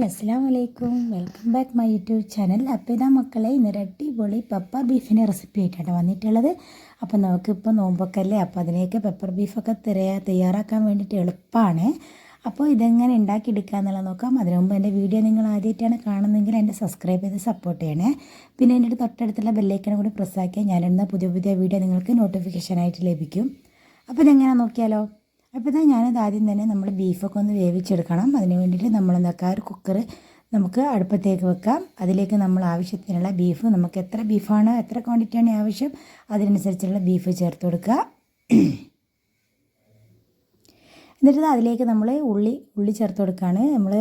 അസ്സലാമു അലൈക്കും. Welcome back my YouTube channel. അപ്പോൾ ഇതാ മക്കളെ, ഇന്നൊരു അടിപൊളി പെപ്പർ ബീഫിൻ്റെ റെസിപ്പി ആയിട്ടാണ് വന്നിട്ടുള്ളത്. അപ്പോൾ നമുക്കിപ്പോൾ നോമ്പൊക്കെ അല്ലേ, അപ്പോൾ അതിലേക്ക് പെപ്പർ ബീഫൊക്കെ തയ്യാറാക്കാൻ വേണ്ടിയിട്ട് എളുപ്പമാണ്. അപ്പോൾ ഇതെങ്ങനെ ഉണ്ടാക്കിയെടുക്കുക എന്നുള്ളത് നോക്കാം. അതിനു മുമ്പ് എൻ്റെ വീഡിയോ നിങ്ങൾ ആദ്യമായിട്ടാണ് കാണുന്നതെങ്കിൽ എൻ്റെ സബ്സ്ക്രൈബ് ചെയ്ത് സപ്പോർട്ട് ചെയ്യണേ. പിന്നെ എൻ്റെ തൊട്ടടുത്തുള്ള ബെല്ലൈക്കനും കൂടി പ്രസ്സാക്കിയാൽ ഞാനിടുന്ന പുതിയ പുതിയ വീഡിയോ നിങ്ങൾക്ക് നോട്ടിഫിക്കേഷനായിട്ട് ലഭിക്കും. അപ്പോൾ ഇതെങ്ങനെ നോക്കിയാലോ. അപ്പോൾ ഇതാ ഞാനിത് ആദ്യം തന്നെ നമ്മൾ ബീഫൊക്കെ ഒന്ന് വേവിച്ചെടുക്കണം. അതിന് വേണ്ടിയിട്ട് നമ്മളെന്താക്കുക, ഒരു കുക്കർ നമുക്ക് അടുപ്പത്തേക്ക് വെക്കാം. അതിലേക്ക് നമ്മൾ ആവശ്യത്തിനുള്ള ബീഫ്, നമുക്ക് എത്ര ബീഫാണ്, എത്ര ക്വാണ്ടിറ്റിയാണ് ആവശ്യം, അതിനനുസരിച്ചുള്ള ബീഫ് ചേർത്ത് കൊടുക്കുക. എന്നിട്ട് അതിലേക്ക് നമ്മൾ ഉള്ളി ചേർത്ത് കൊടുക്കുകയാണ്. നമ്മൾ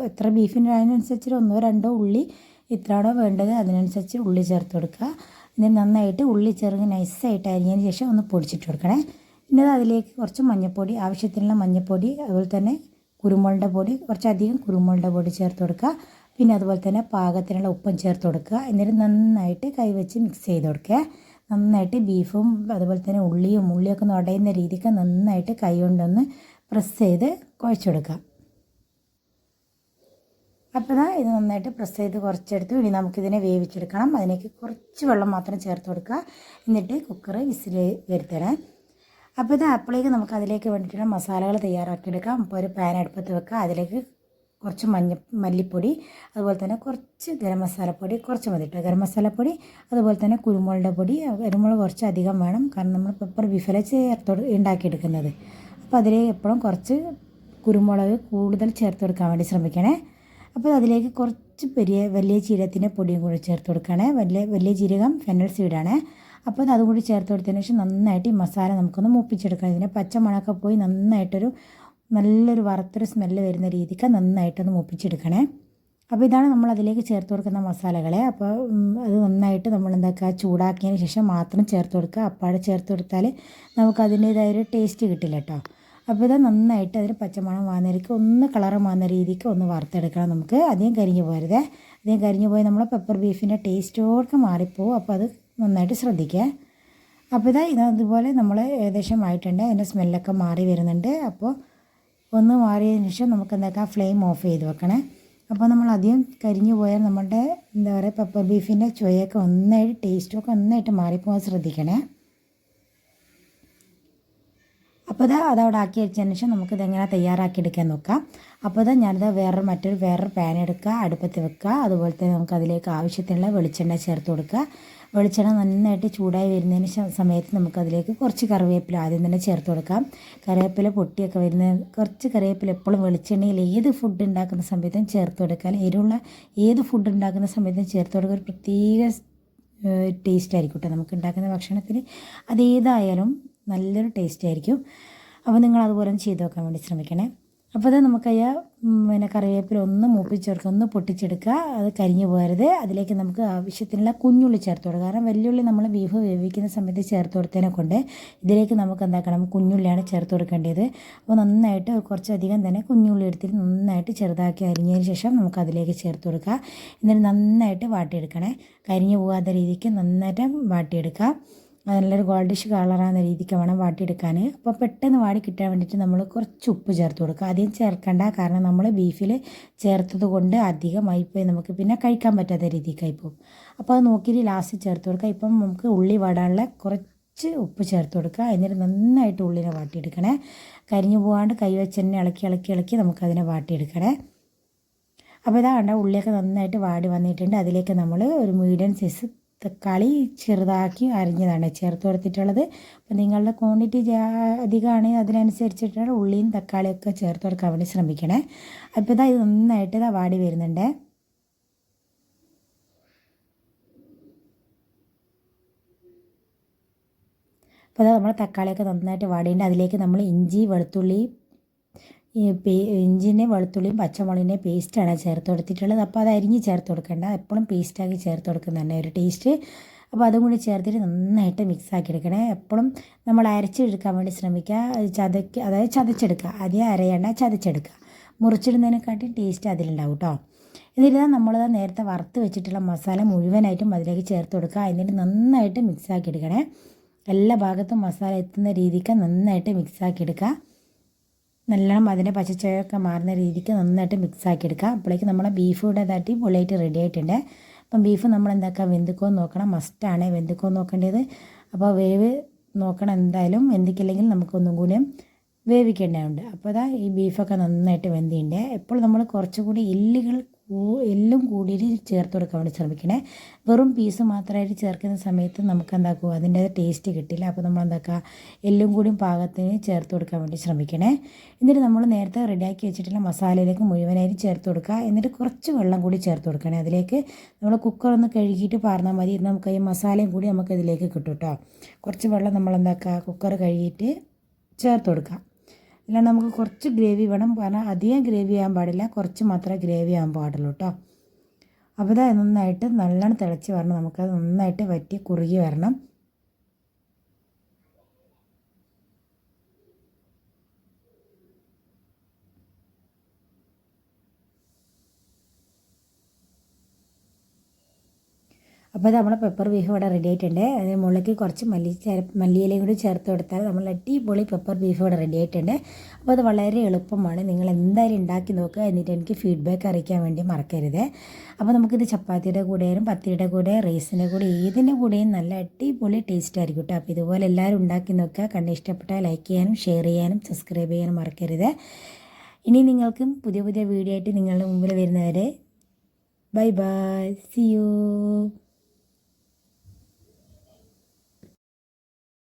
എത്ര ബീഫിൻ്റെ അതിനനുസരിച്ച് ഒന്നോ രണ്ടോ ഉള്ളി ഇത്രയാണോ വേണ്ടത് അതിനനുസരിച്ച് ഉള്ളി ചേർത്ത് കൊടുക്കുക. എന്നിട്ട് നന്നായിട്ട് ഉള്ളി ചെറുങ്ങ് നൈസായിട്ട് അരിഞ്ഞതിന് ശേഷം ഒന്ന് പൊടിച്ചിട്ട് കൊടുക്കണേ. പിന്നെ അതിലേക്ക് കുറച്ച് മഞ്ഞൾപ്പൊടി, ആവശ്യത്തിനുള്ള മഞ്ഞൾപ്പൊടി, അതുപോലെ തന്നെ കുരുമുളകിൻ്റെ പൊടി, കുറച്ചധികം കുരുമുളകിൻ്റെ പൊടി ചേർത്ത് കൊടുക്കുക. പിന്നെ അതുപോലെ തന്നെ പാകത്തിനുള്ള ഉപ്പും ചേർത്ത് കൊടുക്കുക. എന്നിട്ട് നന്നായിട്ട് കൈവച്ച് മിക്സ് ചെയ്ത് കൊടുക്കുക. നന്നായിട്ട് ബീഫും അതുപോലെ തന്നെ ഉള്ളിയൊക്കെ ഒന്ന് ഉടയുന്ന രീതിക്ക് നന്നായിട്ട് കൈ കൊണ്ടൊന്ന് പ്രസ് ചെയ്ത് കുഴച്ചെടുക്കുക. അപ്പോൾ ഇത് നന്നായിട്ട് പ്രസ് ചെയ്ത് കുറച്ചെടുത്ത് ഇനി നമുക്കിതിനെ വേവിച്ചെടുക്കണം. അതിലേക്ക് കുറച്ച് വെള്ളം മാത്രം ചേർത്ത് കൊടുക്കുക. എന്നിട്ട് കുക്കർ വിസിൽ വരുത്തണേ. അപ്പോൾ അപ്പോഴേക്ക് നമുക്ക് അതിലേക്ക് വേണ്ടിയിട്ടുള്ള മസാലകൾ തയ്യാറാക്കിയെടുക്കാം. അപ്പോൾ ഒരു പാൻ അടുപ്പത്ത് വെക്കുക. അതിലേക്ക് കുറച്ച് മല്ലിപ്പൊടി, അതുപോലെ തന്നെ കുറച്ച് ഗരം മസാലപ്പൊടി, കുറച്ച് മതി കേട്ടോ ഗരം മസാലപ്പൊടി, അതുപോലെ തന്നെ കുരുമുളകിൻ്റെ പൊടി. കുരുമുളക് കുറച്ച് അധികം വേണം, കാരണം നമ്മൾ പെപ്പർ ബീഫിലെ ഉണ്ടാക്കിയെടുക്കുന്നത്. അപ്പോൾ അതിലേക്ക് എപ്പോഴും കുറച്ച് കുരുമുളക് കൂടുതൽ ചേർത്ത് കൊടുക്കാൻ വേണ്ടി ശ്രമിക്കണേ. അപ്പോൾ അതിലേക്ക് കുറച്ച് വലിയ ജീരകത്തിൻ്റെ പൊടിയും കൂടി ചേർത്ത് കൊടുക്കണേ. വലിയ ജീരകം ഫെന്നൽ സീഡാണ്. അപ്പോൾ അതും കൂടി ചേർത്ത് കൊടുത്തതിന് ശേഷം നന്നായിട്ട് ഈ മസാല നമുക്കൊന്ന് മൂപ്പിച്ചെടുക്കണം. ഇതിൻ്റെ പച്ചമണമൊക്കെ പോയി നല്ലൊരു വറുത്തൊരു സ്മെല്ല് വരുന്ന രീതിക്ക് നന്നായിട്ടൊന്ന് മൂപ്പിച്ചെടുക്കണേ. അപ്പോൾ ഇതാണ് നമ്മൾ അതിലേക്ക് ചേർത്ത് കൊടുക്കുന്ന മസാലകളെ. അപ്പോൾ അത് നന്നായിട്ട് നമ്മൾ ചൂടാക്കിയതിന് ശേഷം മാത്രം ചേർത്ത് കൊടുക്കുക. അപ്പാടെ ചേർത്ത് കൊടുത്താൽ നമുക്ക് അതിൻ്റേതായൊരു ടേസ്റ്റ് കിട്ടില്ല കേട്ടോ. അപ്പോൾ ഇത് നന്നായിട്ട് അതിന് പച്ചമണം മാറുന്നതിലേക്ക് ഒന്ന് കളറ് മാറുന്ന രീതിക്ക് ഒന്ന് വറുത്തെടുക്കണം. നമുക്ക് അധികം കരിഞ്ഞു പോരുതേ. അധികം കരിഞ്ഞു പോയി നമ്മളെ പെപ്പർ ബീഫിൻ്റെ ടേസ്റ്റോടൊക്കെ മാറിപ്പോവും. അപ്പോൾ അത് നന്നായിട്ട് ശ്രദ്ധിക്കുക. അപ്പോൾ ഇതുപോലെ നമ്മൾ ഏകദേശം ആയിട്ടുണ്ട്. അതിൻ്റെ സ്മെല്ലൊക്കെ മാറി വരുന്നുണ്ട്. അപ്പോൾ ഒന്ന് മാറിയതിന് ശേഷം നമുക്ക് ഫ്ലെയിം ഓഫ് ചെയ്ത് വെക്കണേ. അപ്പോൾ നമ്മൾ അധികം കരിഞ്ഞു പോയാൽ നമ്മളുടെ പെപ്പർ ബീഫിൻ്റെ ചുവയൊക്കെ ടേസ്റ്റൊക്കെ ഒന്നായിട്ട് മാറിപ്പോകാൻ ശ്രദ്ധിക്കണേ. അപ്പോൾ അതവിടെ ആക്കി വെച്ചതിന് ശേഷം നമുക്കിതെങ്ങനെ തയ്യാറാക്കിയെടുക്കാൻ നോക്കാം. അപ്പോൾ ഞാനിത് വേറൊരു പാൻ എടുക്കുക, അടുപ്പത്ത് വെക്കുക. അതുപോലെ തന്നെ നമുക്ക് അതിലേക്ക് ആവശ്യത്തിനുള്ള വെളിച്ചെണ്ണ ചേർത്ത് കൊടുക്കുക. വെളിച്ചെണ്ണ നന്നായിട്ട് ചൂടായി വരുന്നതിന് സമയത്ത് നമുക്കതിലേക്ക് കുറച്ച് കറിവേപ്പില ആദ്യം തന്നെ ചേർത്ത് കൊടുക്കാം. കറിവേപ്പില പൊട്ടിയൊക്കെ കുറച്ച് കറിവേപ്പില എപ്പോഴും വെളിച്ചെണ്ണയിൽ ഏത് ഫുഡ് ഉണ്ടാക്കുന്ന സമയത്തും ചേർത്ത് കൊടുക്കാൻ, എരിവുള്ള ഏത് ഫുഡ് ഉണ്ടാക്കുന്ന സമയത്തും ചേർത്ത് കൊടുക്കുക. ഒരു പ്രത്യേക ടേസ്റ്റ് ആയിരിക്കും കേട്ടോ നമുക്ക് ഉണ്ടാക്കുന്ന ഭക്ഷണത്തിന്. അതേതായാലും നല്ലൊരു ടേസ്റ്റ് ആയിരിക്കും. അപ്പോൾ നിങ്ങൾ അതുപോലെ ചെയ്ത് നോക്കാൻ വേണ്ടി ശ്രമിക്കണേ. അപ്പോൾ നമുക്ക് കറിവേപ്പില ഒന്ന് മൂപ്പിച്ചെടുക്കുക, ഒന്ന് പൊട്ടിച്ചെടുക്കുക. അത് കരിഞ്ഞു പോകരുത്. അതിലേക്ക് നമുക്ക് ആവശ്യത്തിനുള്ള കുഞ്ഞുള്ളി ചേർത്ത് കൊടുക്കുക. കാരണം വെല്ലുള്ളി നമ്മൾ ബീഫ് വേവിക്കുന്ന സമയത്ത് ചേർത്ത് കൊടുത്തതിനെ കൊണ്ട് ഇതിലേക്ക് നമുക്ക് എന്താക്കണം, കുഞ്ഞുള്ളിയാണ് ചേർത്ത് കൊടുക്കേണ്ടത്. അപ്പോൾ നന്നായിട്ട് കുറച്ചധികം തന്നെ കുഞ്ഞുള്ളി എടുത്തിട്ട് നന്നായിട്ട് ചെറുതാക്കി അരിഞ്ഞതിന് ശേഷം നമുക്ക് അതിലേക്ക് ചേർത്ത് കൊടുക്കുക. എന്നിട്ട് നന്നായിട്ട് വാട്ടിയെടുക്കണേ. കരിഞ്ഞു പോകാത്ത രീതിക്ക് നന്നായിട്ട് വാട്ടിയെടുക്കുക. നല്ലൊരു ഗോൾഡിഷ് കളറാകുന്ന രീതിക്ക് വേണം വാട്ടിയെടുക്കാൻ. അപ്പോൾ പെട്ടെന്ന് വാടി കിട്ടാൻ വേണ്ടിയിട്ട് നമ്മൾ കുറച്ച് ഉപ്പ് ചേർത്ത് കൊടുക്കുക. ആദ്യം ചേർക്കണ്ട, കാരണം നമ്മൾ ബീഫിൽ ചേർത്തത് കൊണ്ട് അധികമായിപ്പോയി നമുക്ക് പിന്നെ കഴിക്കാൻ പറ്റാത്ത രീതിക്കായിപ്പോവും. അപ്പോൾ അത് നോക്കിയിട്ട് ലാസ്റ്റ് ചേർത്ത് കൊടുക്കുക. ഇപ്പം നമുക്ക് ഉള്ളി വാടാനുള്ള കുറച്ച് ഉപ്പ് ചേർത്ത് കൊടുക്കുക. എന്നിട്ട് നന്നായിട്ട് ഉള്ളിനെ വാട്ടിയെടുക്കണേ. കരിഞ്ഞു പോകാണ്ട് കൈ വെച്ച് തന്നെ ഇളക്കി നമുക്കതിനെ വാട്ടിയെടുക്കണേ. അപ്പോൾ കണ്ട ഉള്ളിയൊക്കെ നന്നായിട്ട് വാടി വന്നിട്ടുണ്ട്. അതിലേക്ക് നമ്മൾ ഒരു മീഡിയം സൈസ് തക്കാളി ചെറുതാക്കി അരിഞ്ഞതാണ് ചേർത്ത് കൊടുത്തിട്ടുള്ളത്. അപ്പോൾ നിങ്ങളുടെ ക്വാണ്ടിറ്റി അധികമാണെങ്കിൽ അതിനനുസരിച്ചിട്ടാണ് ഉള്ളിയും തക്കാളിയൊക്കെ ചേർത്ത് കൊടുക്കാൻ വേണ്ടി ശ്രമിക്കണേ. അപ്പോൾ ഇത് നന്നായിട്ട് വാടി വരുന്നുണ്ട്. അപ്പോൾ നമ്മൾ തക്കാളിയൊക്കെ നന്നായിട്ട് വാടിയുണ്ട്. അതിലേക്ക് നമ്മൾ വെളുത്തുള്ളിയും പച്ചമുളകിൻ്റെ പേസ്റ്റാണ് ചേർത്ത് കൊടുത്തിട്ടുള്ളത്. അപ്പോൾ അത് അരിഞ്ഞ് ചേർത്ത് കൊടുക്കേണ്ട, എപ്പോഴും പേസ്റ്റാക്കി ചേർത്ത് കൊടുക്കുന്ന തന്നെ ഒരു ടേസ്റ്റ്. അപ്പോൾ അതും കൂടി ചേർത്തിട്ട് നന്നായിട്ട് മിക്സ് ആക്കി എടുക്കണേ. എപ്പോഴും നമ്മൾ അരച്ചെടുക്കാൻ വേണ്ടി ശ്രമിക്കുക. ചതച്ചെടുക്കുക. ആദ്യം അരയേണ്ട, ചതച്ചെടുക്കുക. മുറിച്ചിടുന്നതിനെക്കാട്ടും ടേസ്റ്റ് അതിലുണ്ടാവും കേട്ടോ. എന്നിട്ട് നമ്മൾ നേരത്തെ വറുത്ത് വെച്ചിട്ടുള്ള മസാല മുഴുവനായിട്ടും അതിലേക്ക് ചേർത്ത് കൊടുക്കുക. എന്നിട്ട് നന്നായിട്ട് മിക്സ് ആക്കി എടുക്കണേ. എല്ലാ ഭാഗത്തും മസാല എത്തുന്ന രീതിക്ക് നന്നായിട്ട് മിക്സ് ആക്കി എടുക്കുക. നല്ലോണം അതിൻ്റെ പച്ചച്ചൊക്കെ മാറുന്ന രീതിക്ക് നന്നായിട്ട് മിക്സ് ആക്കി എടുക്കാം. അപ്പോഴേക്ക് നമ്മളെ ബീഫ് ഇവിടെ ഇതാട്ടി പൊളിയായിട്ട് റെഡി ആയിട്ടുണ്ട്. അപ്പം ബീഫ് നമ്മൾ എന്താക്കുക, വെന്തിക്കോ നോക്കണം, മസ്റ്റാണ് വെന്തിക്കോ നോക്കേണ്ടത്. അപ്പോൾ വേവ് നോക്കണം എന്തായാലും, വെന്തിക്കില്ലെങ്കിൽ നമുക്കൊന്നും കൂടിയും വേവിക്കേണ്ടതുണ്ട്. അപ്പോൾ അതാ ഈ ബീഫൊക്കെ നന്നായിട്ട് വെന്തിട്ടുണ്ട്. എപ്പോൾ നമ്മൾ കുറച്ചുകൂടി എല്ലും കൂടിയിട്ട് ചേർത്ത് കൊടുക്കാൻ വേണ്ടി ശ്രമിക്കണേ. വെറും പീസ് മാത്രമായിട്ട് ചേർക്കുന്ന സമയത്ത് നമുക്ക് എന്താക്കുക, അതിൻ്റെ ടേസ്റ്റ് കിട്ടില്ല. അപ്പോൾ നമ്മൾ എന്താക്കുക, എല്ലും കൂടിയും പാകത്തിന് ചേർത്ത് കൊടുക്കാൻ വേണ്ടി ശ്രമിക്കണേ. എന്നിട്ട് നമ്മൾ നേരത്തെ റെഡിയാക്കി വെച്ചിട്ടുള്ള മസാലയിലേക്ക് മുഴുവനായിട്ട് ചേർത്ത് കൊടുക്കുക. എന്നിട്ട് കുറച്ച് വെള്ളം കൂടി ചേർത്ത് കൊടുക്കണേ. അതിലേക്ക് നമ്മൾ കുക്കർ ഒന്ന് കഴുകിയിട്ട് പാർന്നാൽ മതി. നമുക്ക് ഈ മസാലയും കൂടി നമുക്ക് ഇതിലേക്ക് കിട്ടും കേട്ടോ. കുറച്ച് വെള്ളം നമ്മൾ എന്താക്കുക, കുക്കർ കഴുകിയിട്ട് ചേർത്ത് കൊടുക്കുക. അല്ലാണ്ട് നമുക്ക് കുറച്ച് ഗ്രേവി വേണം, കാരണം അധികം ഗ്രേവി ആകാൻ പാടില്ല, കുറച്ച് മാത്രമേ ഗ്രേവി ആകാൻ പാടുള്ളൂ കേട്ടോ. അപ്പോൾ ഇത് നന്നായിട്ട് നല്ലോണം തിളച്ച് വരണം, നമുക്കത് നന്നായിട്ട് വറ്റി കുറുകി വരണം. അപ്പോൾ ഇത് നമ്മുടെ പെപ്പർ ബീഫ് ഇവിടെ റെഡി ആയിട്ടുണ്ട്. അതിന് മുകളിലേക്ക് കുറച്ച് മല്ലിയിലയും കൂടി ചേർത്ത് കൊടുത്താൽ നമ്മൾ അടിപൊളി പെപ്പർ ബീഫ് ഇവിടെ റെഡി ആയിട്ടുണ്ട്. അപ്പോൾ അത് വളരെ എളുപ്പമാണ്, നിങ്ങൾ എന്തായാലും ഉണ്ടാക്കി നോക്കുക. എന്നിട്ട് എനിക്ക് ഫീഡ്ബാക്ക് അറിയിക്കാൻ വേണ്ടി മറക്കരുത്. അപ്പോൾ നമുക്കിത് ചപ്പാത്തിയുടെ കൂടെയും പത്തിരിയുടെ കൂടെ റൈസിൻ്റെ കൂടെ ഏതിൻ്റെ കൂടെയും നല്ല അടിപൊളി ടേസ്റ്റ് ആയിരിക്കും കേട്ടോ. അപ്പോൾ ഇതുപോലെ എല്ലാവരും ഉണ്ടാക്കി നോക്കുക. കണ്ട് ഇഷ്ടപ്പെട്ടാൽ ലൈക്ക് ചെയ്യാനും ഷെയർ ചെയ്യാനും സബ്സ്ക്രൈബ് ചെയ്യാനും മറക്കരുത്. ഇനി നിങ്ങൾക്കും പുതിയ പുതിയ വീഡിയോ ആയിട്ട് നിങ്ങളുടെ മുമ്പിൽ വരുന്നവരെ ബൈ ബൈ, സി യു.